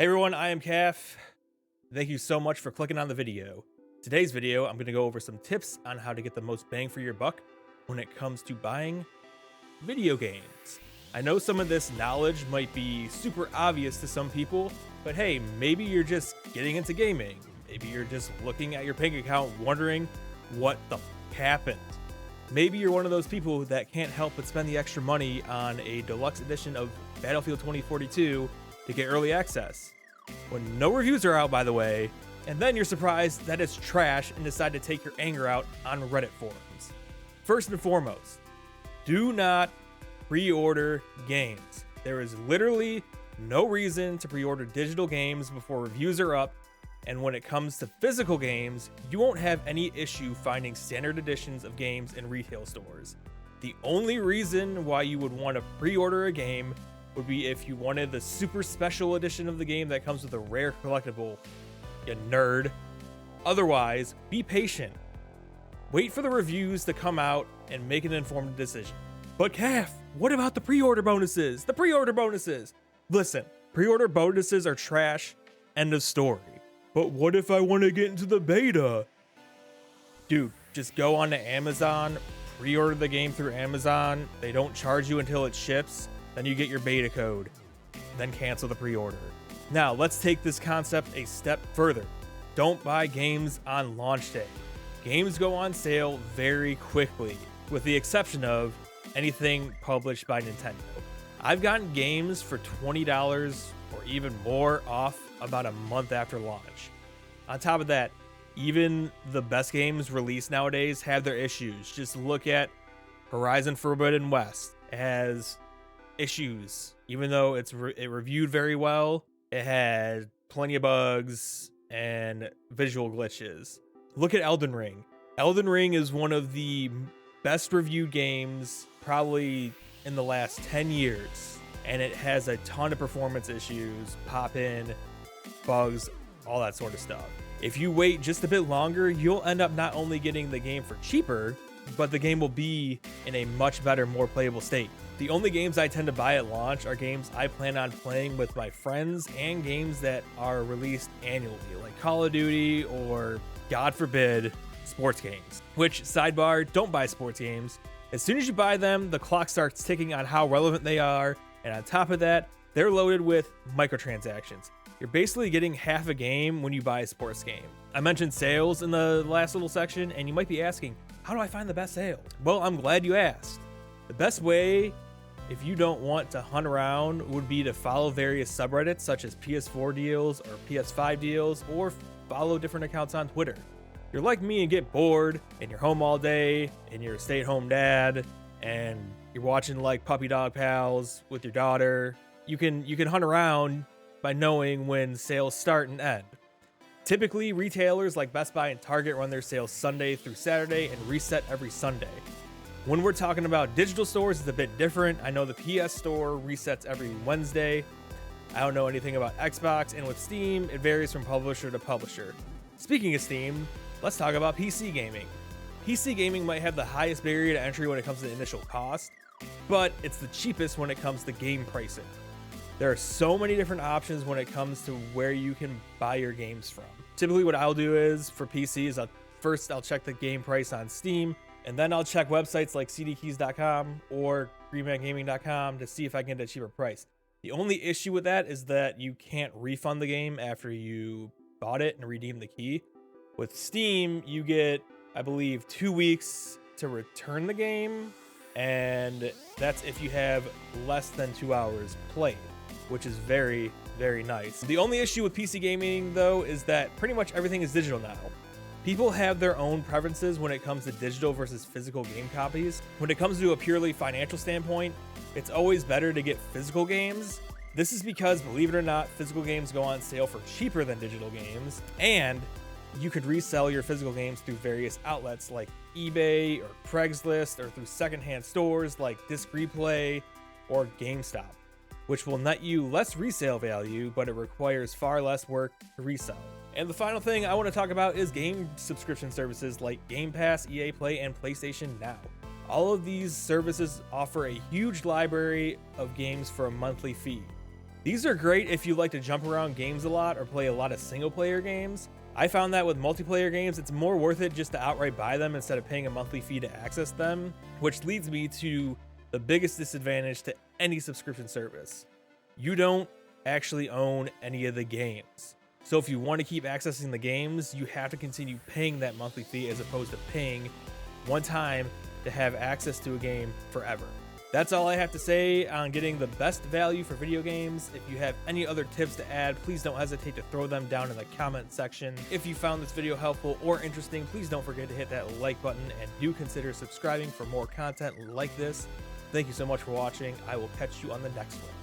Hey everyone, I am Calf. Thank you so much for clicking on the video. Today's video, I'm going to go over some tips on how to get the most bang for your buck when it comes to buying video games. I know some of this knowledge might be super obvious to some people, but hey, maybe you're just getting into gaming. Maybe you're just looking at your bank account wondering what the happened. Maybe you're one of those people that can't help but spend the extra money on a deluxe edition of Battlefield 2042 to get early access, when no reviews are out, by the way, and then you're surprised that it's trash and decide to take your anger out on Reddit forums. First and foremost, do not pre-order games. There is literally no reason to pre-order digital games before reviews are up, and when it comes to physical games, you won't have any issue finding standard editions of games in retail stores. The only reason why you would want to pre-order a game would be if you wanted the super special edition of the game that comes with a rare collectible, you nerd. Otherwise, be patient. Wait for the reviews to come out and make an informed decision. But Calf, what about the pre-order bonuses? The pre-order bonuses! Listen, pre-order bonuses are trash, end of story. But what if I want to get into the beta? Dude, just go on to Amazon, pre-order the game through Amazon. They don't charge you until it ships. Then you get your beta code, then cancel the pre-order. Now, let's take this concept a step further. Don't buy games on launch day. Games go on sale very quickly, with the exception of anything published by Nintendo. I've gotten games for $20 or even more off about a month after launch. On top of that, even the best games released nowadays have their issues. Just look at Horizon Forbidden West. It has issues. Even though it reviewed very well, it had plenty of bugs and visual glitches. Look at Elden Ring. Elden Ring is one of the best reviewed games probably in the last 10 years, and it has a ton of performance issues, pop-in, bugs, all that sort of stuff. If you wait just a bit longer, you'll end up not only getting the game for cheaper, but the game will be in a much better, more playable state. The only games I tend to buy at launch are games I plan on playing with my friends and games that are released annually, like Call of Duty or, God forbid, sports games. Which, sidebar, don't buy sports games. As soon as you buy them, the clock starts ticking on how relevant they are, and on top of that, they're loaded with microtransactions. You're basically getting half a game when you buy a sports game. I mentioned sales in the last little section, and you might be asking, how do I find the best sale? Well, I'm glad you asked. The best way, if you don't want to hunt around, would be to follow various subreddits such as PS4 deals or PS5 deals, or follow different accounts on Twitter. You're like me and get bored and you're home all day and you're a stay-at-home dad and you're watching like Puppy Dog Pals with your daughter. You can hunt around by knowing when sales start and end. Typically, retailers like Best Buy and Target run their sales Sunday through Saturday and reset every Sunday. When we're talking about digital stores, it's a bit different. I know the PS Store resets every Wednesday. I don't know anything about Xbox, and with Steam, it varies from publisher to publisher. Speaking of Steam, let's talk about PC gaming. PC gaming might have the highest barrier to entry when it comes to the initial cost, but it's the cheapest when it comes to game pricing. There are so many different options when it comes to where you can buy your games from. Typically what I'll do is, for PCs, I'll check the game price on Steam, and then I'll check websites like cdkeys.com or greenmangaming.com to see if I can get a cheaper price. The only issue with that is that you can't refund the game after you bought it and redeem the key. With Steam, you get, I believe, 2 weeks to return the game, and that's if you have less than 2 hours played, which is very, very nice. The only issue with PC gaming, though, is that pretty much everything is digital now. People have their own preferences when it comes to digital versus physical game copies. When it comes to a purely financial standpoint, it's always better to get physical games. This is because, believe it or not, physical games go on sale for cheaper than digital games, and you could resell your physical games through various outlets like eBay or Craigslist, or through secondhand stores like Disc Replay or GameStop, which will net you less resale value, but it requires far less work to resell. And the final thing I want to talk about is game subscription services like Game Pass, EA Play, and PlayStation Now. All of these services offer a huge library of games for a monthly fee. These are great if you like to jump around games a lot or play a lot of single player games. I found that with multiplayer games, it's more worth it just to outright buy them instead of paying a monthly fee to access them, which leads me to the biggest disadvantage to any subscription service. You don't actually own any of the games. So if you want to keep accessing the games, you have to continue paying that monthly fee as opposed to paying one time to have access to a game forever. That's all I have to say on getting the best value for video games. If you have any other tips to add, please don't hesitate to throw them down in the comment section. If you found this video helpful or interesting, please don't forget to hit that like button and do consider subscribing for more content like this. Thank you so much for watching. I will catch you on the next one.